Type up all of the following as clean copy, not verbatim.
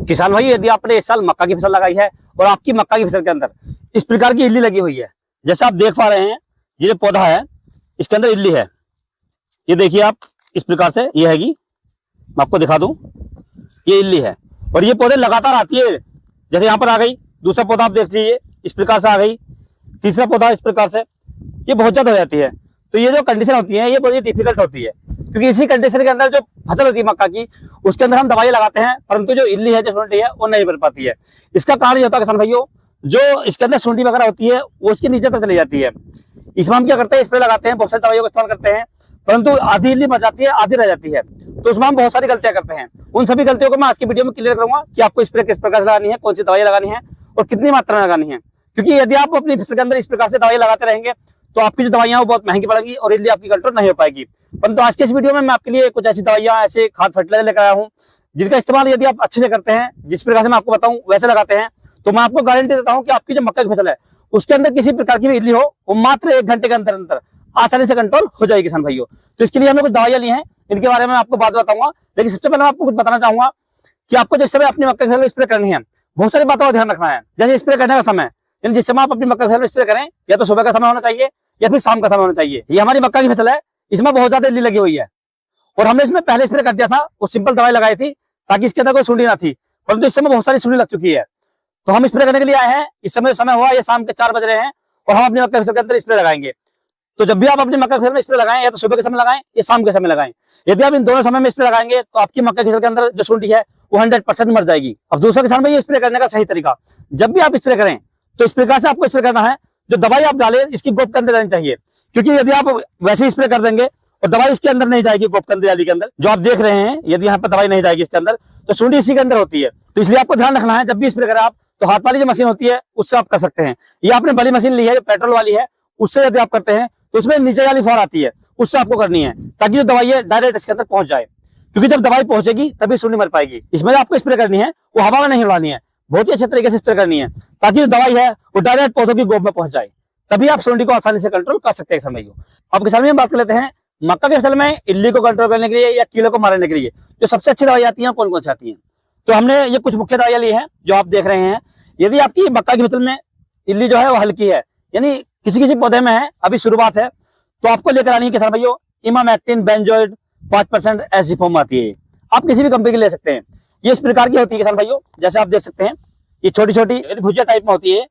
किसान भाई, यदि आपने इस साल मक्का की फसल लगाई है और आपकी मक्का की फसल के अंदर इस प्रकार की इल्ली लगी हुई है, जैसे आप देख पा रहे हैं, ये जो पौधा है इसके अंदर इल्ली है, ये देखिए आप इस प्रकार से, ये हैगी, मैं आपको दिखा दूं, ये इल्ली है और ये पौधे लगातार आती है। जैसे यहाँ पर आ गई, दूसरा पौधा आप देख लीजिए इस प्रकार से आ गई, तीसरा पौधा इस प्रकार से, ये बहुत ज्यादा हो जाती है। तो ये जो कंडीशन होती है ये बहुत डिफिकल्ट होती है, क्योंकि इसी कंडीशन के अंदर जो फसल होती है मक्का की, उसके अंदर हम दवाई लगाते हैं, परंतु जो इल्ली है, जो सूंडी है, वो नहीं बन पाती है। इसका कारण ये होता है किसान भाइयों, जो इसके अंदर सूंडी वगैरह होती है वो उसके नीचे तक चली जाती है। इसमें हम क्या करते हैं, स्प्रे लगाते हैं, बहुत सारी दवाइयों का इस्तेमाल करते हैं, परंतु आधी इल्ली मर जाती है, आधी रह जाती है। तो उसमें हम बहुत सारी गलतियां करते हैं। उन सभी गलतियों को मैं आज की वीडियो में क्लियर करूंगा कि आपको स्प्रे किस प्रकार से लगानी है, कौन सी दवाई लगानी है और कितनी मात्रा में लगानी है। क्योंकि यदि आप अपनी फसल के अंदर इस प्रकार से दवाई लगाते रहेंगे तो आपकी जो दवाइयां वो बहुत महंगी पड़ेंगी और इल्ली आपकी कंट्रोल नहीं हो पाएगी। परंतु आज के इस वीडियो में मैं आपके लिए कुछ ऐसी दवाइयां, ऐसे खाद फर्टिलाइजर लेकर आया हूं, जिनका इस्तेमाल यदि आप अच्छे से करते हैं, जिस प्रकार से मैं आपको बताऊं वैसे लगाते हैं, तो मैं आपको गारंटी देता हूं कि आपकी जो मक्का की फसल है उसके अंदर किसी प्रकार की भी इल्ली हो, वो मात्र 1 घंटे के अंदर अंदर आसानी से कंट्रोल हो जाएगी किसान भाइयों। तो इसके लिए हमने कुछ दवाइयां ली हैं, इनके बारे में आपको बात बताऊंगा। लेकिन सबसे पहले मैं आपको कुछ बताना चाहूंगा कि आपको जिस समय अपनी मक्का की फसल में स्प्रे करनी है, बहुत सारी बातों का ध्यान रखना है। जैसे स्प्रे करने का समय, जिस समय आप अपनी मक्का की फसल में स्प्रे करें, या तो सुबह का समय होना चाहिए या फिर शाम का समय होना चाहिए। ये हमारी मक्का की फसल है, इसमें बहुत ज्यादा इल्ली लगी हुई है और हमने इसमें पहले स्प्रे कर दिया था, वो सिंपल दवाई लगाई थी ताकि इसके अंदर कोई सूंडी ना थी, परंतु इस समय बहुत सारी सूंडी लग चुकी है। तो हम स्प्रे करने के लिए आए हैं। इस समय हुआ ये शाम के 4 बज रहे हैं और हम अपनी मक्का की फसल के अंदर स्प्रे लगाएंगे। तो जब भी आप अपनी मक्का की फसल में स्प्रे लगाएं, या तो सुबह के समय लगाएं या शाम के समय लगाएं। यदि आप इन दोनों समय में स्प्रे लगाएंगे तो आपकी मक्का की फसल के अंदर जो सूंडी है वो 100% मर जाएगी। अब दूसरा किसान भाई, ये स्प्रे करने का सही तरीका, जब भी आप स्प्रे करें तो इस प्रकार से आपको स्प्रे करना है, जो दवाई आप डालें इसकी गोप के अंदर जानी चाहिए। क्योंकि यदि आप वैसे ही स्प्रे कर देंगे और दवाई इसके अंदर नहीं जाएगी, गोप के अंदर जाली के अंदर जो आप देख रहे हैं, यदि यहाँ पर दवाई नहीं जाएगी इसके अंदर, तो सूंडी इसी के अंदर होती है। तो इसलिए आपको ध्यान रखना है, जब भी स्प्रे करें आप, तो हाथ वाली जो मशीन होती है उससे आप कर सकते हैं। ये आपने बड़ी मशीन ली है जो पेट्रोल वाली है, उससे यदि आप करते हैं तो उसमें नीचे वाली फॉर आती है, उससे आपको करनी है, ताकि जो दवाई है डायरेक्ट इसके अंदर पहुंच जाए। क्योंकि जब दवाई पहुंचेगी तभी सूंडी मर पाएगी। इसमें आपको स्प्रे करनी है वो हवा में नहीं उड़ानी है, बहुत ही अच्छे तरीके से स्प्रे करनी है, ताकि जो दवाई है वो डायरेक्ट पौधों की गोब में पहुंच जाए। तभी आप सूंडी को आसानी से कंट्रोल कर सकते हैं किसान भाइयों। अब किसान भाई बात कर लेते हैं मक्का की फसल में इल्ली को कंट्रोल करने के लिए या कीड़े को मारने के लिए जो सबसे अच्छी दवाई आती है, कौन कौन सी आती है। तो हमने ये कुछ मुख्य दवाइयां ली हैं जो आप देख रहे हैं। यदि आपकी मक्का की फसल में इल्ली जो है वो हल्की है, यानी किसी किसी पौधे में है, अभी शुरुआत है, तो आपको लेकर आनी है किसान भाइयों इमामेक्टिन बेंजोइड 5% ऐसी फॉर्म आती है। आप किसी भी कंपनी की ले सकते हैं। ये इस प्रकार की होती है किसान भाइयों, जैसे आप देख सकते हैं, ये छोटी छोटी भुजिया टाइप में होती है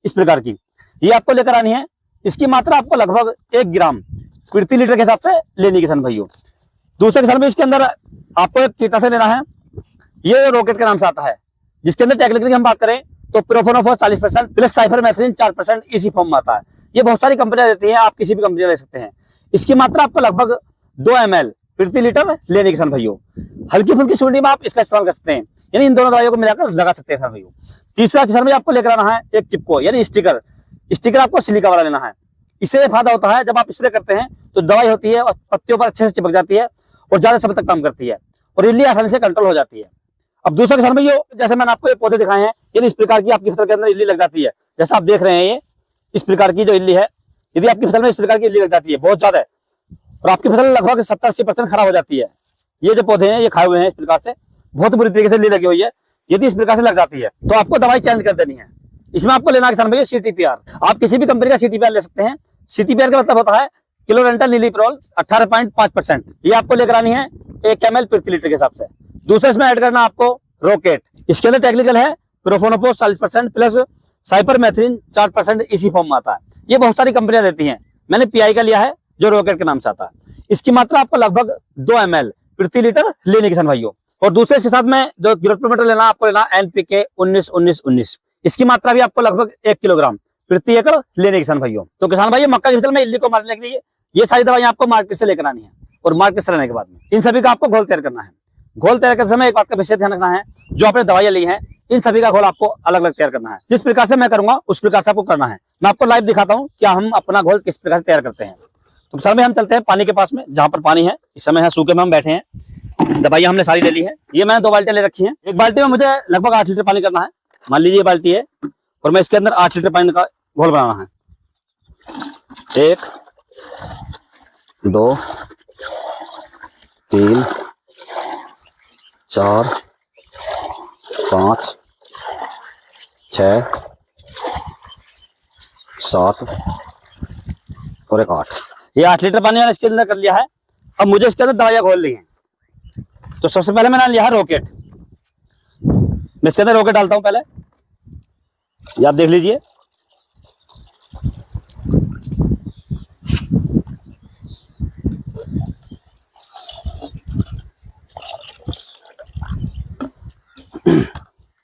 इस प्रकार की। ये आपको लेकर आनी है। इसकी मात्रा आपको लगभग 1 ग्राम प्रति लीटर के हिसाब से लेनी है किसान भाइयों। दूसरे किसान भाई, इसके अंदर आपको एक कीटनाशक लेना है, ये रॉकेट के नाम से आता है, जिसके अंदर टेक्निकली हम बात करें तो प्रोफेनोफॉस 40% प्लस साइफरमेथ्रिन 4% इसी फॉर्म में आता है। ये बहुत सारी कंपनियां देती हैं, आप किसी भी कंपनी ले सकते हैं। इसकी मात्रा आपको लगभग 2 ml प्रति लीटर लेने किसान भाइयों। हल्की फुल्की सूंडी में आप इसका इस्तेमाल कर सकते हैं, यानी इन दोनों दवाइयों को मिलाकर लगा सकते हैं किसान भाइयों। तीसरा किसान भाई, आपको लेकर आना है एक चिपको, यानी स्टिकर। स्टिकर आपको सिलिका वाला लेना है। इससे फायदा होता है, जब आप स्प्रे करते हैं तो दवाई होती है और पत्तियों पर अच्छे से चिपक जाती है और ज्यादा समय तक काम करती है और इल्ली आसानी से कंट्रोल हो जाती है। अब दूसरा किसान भाइयों, जैसे मैंने आपको ये पौधे दिखाए हैं, यानी इस प्रकार की आपकी फसल के अंदर इल्ली लग जाती है, जैसा आप देख रहे हैं, ये इस प्रकार की जो इल्ली है, यदि आपकी फसल में इस प्रकार की इल्ली लग जाती है बहुत ज्यादा और आपकी फसल लगभग 70-80% खराब हो जाती है, ये जो पौधे हैं ये खाए हुए हैं इस प्रकार से, बहुत बुरी तरीके से इल्ली लगी हुई है, यदि इस प्रकार से लग जाती है तो आपको दवाई चेंज कर देनी है। इसमें आपको लेना किसान भाइयों CTPR। आप किसी भी कंपनी का CTPR ले सकते हैं। CTPR का मतलब होता है क्लोरेंटल नीलीप्रोल 18.5%। ये आपको लेकर आनी है 1 ml प्रति लीटर के हिसाब से। दूसरा इसमें ऐड करना आपको रॉकेट। इसके अंदर टेक्निकल है प्रोफेनोफॉस 40% प्लस साइपरमेथ्रिन 4% इसी फॉर्म में आता है। ये बहुत सारी कंपनियां देती हैं, मैंने PI का लिया है जो रॉकेट के नाम से आता है। इसकी मात्रा आपको लगभग 2 ml प्रति लीटर लेने किसान भाइयों। और दूसरे इसके साथ में जो ग्रोथ लेना, आपको लेना NPK 19-19-19। इसकी मात्रा भी आपको लगभग 1 किलोग्राम प्रति एकड़ लेने किसान भाइयों। तो किसान भाइयों, मक्का की फसल में इल्ली को मारने के लिए ये सारी दवाइयां आपको मार्केट से लेकर आनी है और मार्केट से लेने के बाद में इन सभी का आपको घोल तैयार करना है। घोल तैयार करते समय एक बात का विशेष ध्यान रखना है, जो आपने दवाइयां ली हैं इन सभी का घोल आपको अलग अलग तैयार करना है। जिस प्रकार से मैं करूंगा उस प्रकार से आपको करना है। मैं आपको लाइव दिखाता हूँ क्या हम अपना घोल किस प्रकार से तैयार करते हैं। तो किसान भाई, हम चलते हैं पानी के पास में, जहां पर पानी है। इस समय है सूखे में हम बैठे हैं। दवाइयां हमने सारी ले ली है। ये मैंने 2 बाल्टियां ले रखी हैं। एक बाल्टी में मुझे लगभग 8 लीटर पानी करना है। मान लीजिए ये बाल्टी है और मैं इसके अंदर 8 लीटर पानी का घोल बनाना है। 1 2 3 4 5, 6, 7 और एक 8। ये 8 लीटर पानी मैंने इसके अंदर कर लिया है। अब मुझे इसके अंदर दवाइयाँ घोल ली हैं। तो सबसे पहले मैंने लिया है रॉकेट। मैं इसके अंदर रॉकेट डालता हूं पहले, ये आप देख लीजिए।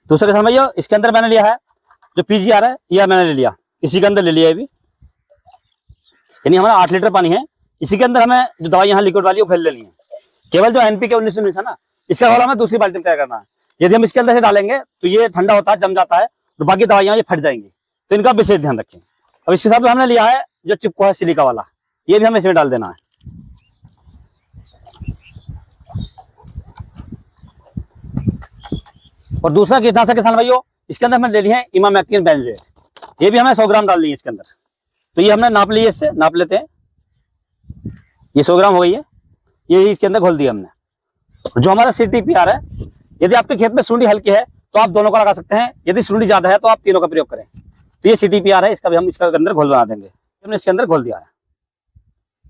दूसरे किसान भाइयों, इसके अंदर मैंने लिया है जो पीजीआर है, यह मैंने ले लिया, इसी के अंदर ले लिया है अभी। यानी हमारा 8 लीटर पानी है, इसी के अंदर हमें जो दवाई यहाँ लिक्विड वाली वो घोल लेनी है। केवल जो एनपीके 1919 है ना, इसका घोल हमें दूसरी बाल्टी में तैयार करना है। यदि हम इसके अंदर से डालेंगे तो ये ठंडा होता है, जम जाता है, तो बाकी दवाइयाँ ये फट जाएंगी। तो इनका विशेष ध्यान रखें। अब इसके साथ हमने लिया है जो चिपको है सिलिका वाला, ये भी हमें इसमें डाल देना है। और दूसरा कीटनाशक किसान भाइयों, इसके अंदर हमने ले लिया है इमामेक्टिन बेंजोएट, ये भी हमें 100 ग्राम डालनी है इसके अंदर। तो ये हमने नाप लिया, इससे नाप लेते हैं, ये 100 ग्राम हो गई है, ये इसके अंदर घोल दिया हमने। जो हमारा CTPR है, यदि आपके खेत में सुंडी हल्की है तो आप दोनों का लगा सकते हैं, यदि सुंडी ज्यादा है तो आप तीनों का प्रयोग करें। तो ये CTPR है, इसका भी हम इसके अंदर घोल बना देंगे। हमने इसके अंदर घोल दिया है।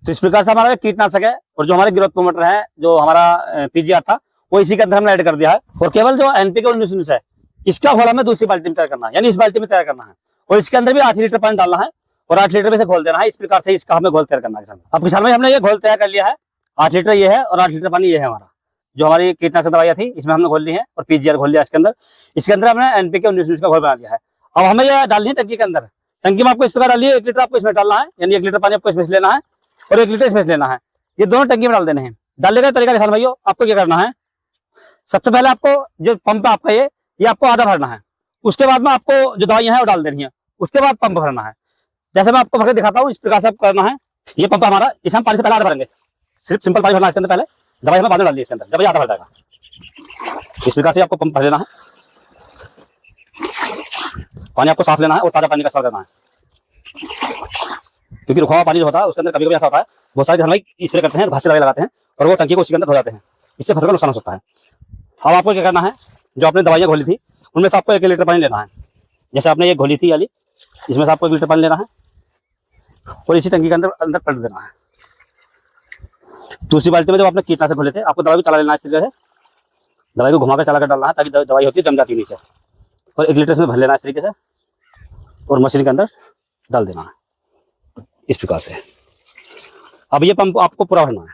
तो इस प्रकार से हमारा कीटनाशक है, और जो हमारे ग्रोथ प्रोमोटर है, जो हमारा पीजीआर था, वो इसी के अंदर हमने ऐड कर दिया है। और केवल जो एनपीके 1919 है, इसका घोल हमें दूसरी बाल्टी में तैयार करना है, यानी इस बाल्टी में तैयार करना है। और इसके अंदर भी 8 लीटर पानी डालना है और 8 लीटर में से घोल देना है। इस प्रकार से इसका हमें घोल तैयार करना है। अब किसान भाई, हमने ये घोल तैयार कर लिया है। 8 लीटर ये है और 8 लीटर पानी ये है हमारा, जो हमारी कीटनाशक दवाइयाँ थी, इसमें हमने घोल ली है और पीजीआर घोल लिया इसके अंदर। इसके अंदर हमने एनपीके 1919 का घोल बना लिया है। अब हमें यह डालनी है टंकी के अंदर। टंकी में आपको इस प्रकार डालिए, 1 लीटर आपको इसमें डालना है, यानी 1 लीटर पानी आपको इसमें से लेना है और 1 लीटर इसमें से लेना है। ये दोनों टंकी में डाल देने हैं। डालने का तरीका किसान भाइयों, आपको क्या करना है, सबसे पहले आपको जो पंप है आपका ये आपको आधा भरना है। उसके बाद में आपको जो दवाइयाँ हैं वो डाल देनी है, उसके बाद पंप भरना है। जैसे मैं आपको भर के दिखाता हूँ, इस प्रकार से आपको करना है। ये पंप हमारा, इसे हम पानी से पहले आधा भरेंगे, सिर्फ सिंपल पानी भरना है इसके अंदर। पहले दवाई हमें बाद में डाल दी इसके अंदर, जब ये आधा भर जाएगा। इस प्रकार से आपको पंप भर लेना है, पानी आपको साफ लेना है और ताजा पानी का इस्तेमाल करना है। क्योंकि रुका हुआ पानी जो होता है उसके अंदर कभी कभी ऐसा होता है, बहुत सारे किसान भाई स्प्रे करते हैं, घास की दवाई लगाते हैं और वो टंकी को उसके अंदर धो जाते हैं, इससे फसल का नुकसान हो सकता है। अब आपको क्या करना है, जो आपने दवाइयाँ घोली थी उनमें से आपको 1 लीटर पानी लेना है। जैसे आपने ये घोली थी वाली, इसमें से आपको 1 लीटर पानी लेना है और इसी टंकी के अंदर पलट देना है। दूसरी बाल्टी में जब आपने कीटनाशक घोले थे, आपको दवाई को चला लेना है। इस तरीके से दवाई को घुमा कर चला कर डालना है, ताकि दवाई होती है जम जाती है नीचे। और 1 लीटर इसमें भर लेना है इस तरीके से और मशीन के अंदर डाल देना है इस प्रकार से। अब ये पंप आपको पूरा भरना है,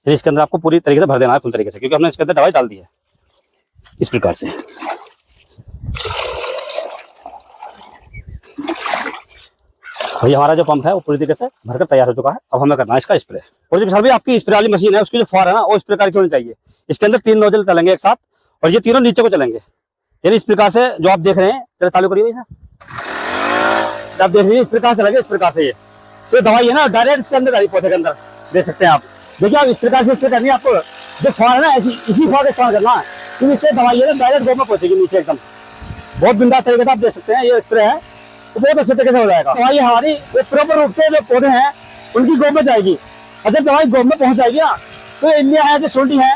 फिर इसके अंदर आपको पूरी तरीके से भर देना है, फुल तरीके से, क्योंकि हमने इसके अंदर दवाई डाल दी है इस प्रकार से। अभी हमारा जो पंप है वो पूरी तरीके से भरकर तैयार हो चुका है। अब हमें करना है इसका स्प्रे। और जो किसान भाई आपकी स्प्रे वाली मशीन है, उसकी जो फुहार है ना, वो इस प्रकार की होनी चाहिए। इसके अंदर 3 नोजल चलेंगे एक साथ और ये तीनों नीचे को चलेंगे, यानी इस प्रकार से। जो आप देख रहे हैं, तेरे चालू करिए भैया, आप देख लीजिए, इस प्रकार से लगे, इस प्रकार से। ये तो दवाई है ना, डायरेक्ट इसके अंदर डाली, पौधे के अंदर देख सकते हैं आप। देखिए आप इस प्रकार से स्प्रे करनी है आपको। जो फुहार है ना, इसी फुहार का इस्तेमाल करना है, क्योंकि इससे दवाई है ना डायरेक्ट गोब में पहुंचेगी नीचे एकदम। बहुत बिंदास तरीके से आप देख सकते हैं, ये स्प्रे है तो बहुत अच्छे तरीके से हो जाएगा। दवाई हमारी प्रॉपर रूप से जो पौधे हैं उनकी गोब में जाएगी, और जब दवाई गोब में पहुंच जाएगी ना, तो इल्लियाँ है, जो सुंडी है,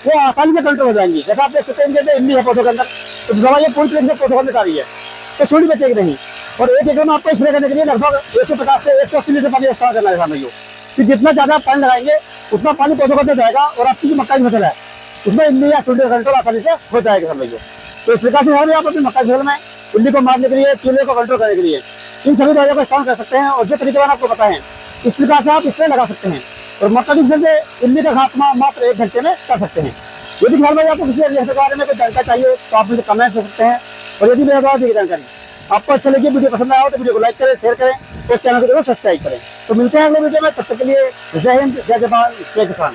वो आसानी से कंट्रोल हो जाएंगी। जैसे आप देख सकते हैं, जैसे इल्ली है पौधों के अंदर, तो दवाई पूरी तरीके से पौधों में डाली है, तो सुंडी बचेगी नहीं। और 1 एकड़ में आपको स्प्रे करने के लिए लगभग 150 से 180 लीटर पानी इस्तेमाल करना है किसान भाइयों। तो जितना ज्यादा पानी लगाएंगे उतना पानी पौधों को जाएगा, और आपकी जो मक्का की फसल है उसमें इल्ली या सुंडी का कंट्रोल आसानी से हो जाएगा किसान भाइयों। तो इस प्रकार से आप अपनी मक्का की फसल में इल्ली को मारने के लिए, कीड़े को कंट्रोल करने के लिए इन सभी दवाइयों का इस्तेमाल कर सकते हैं। और जो तरीके मैंने आपको बताए हैं, इस प्रकार से आप स्प्रे लगा सकते हैं और मक्का की फसल से इल्ली का खात्मा मात्र 1 घंटे में कर सकते हैं। यदि फिलहाल भाई आपको किसी के बारे में कोई जानकारी चाहिए तो आप मुझे कमेंट कर सकते हैं। और यदि मेरे द्वारा दी जानकारी आपको अच्छा लगी, वीडियो पसंद आया हो तो वीडियो को लाइक करें, शेयर करें और चैनल को जरूर सब्सक्राइब करें। तो मिलते हैं अगले वीडियो में, तब तक के लिए जय हिंद, जय जवान, जय किसान।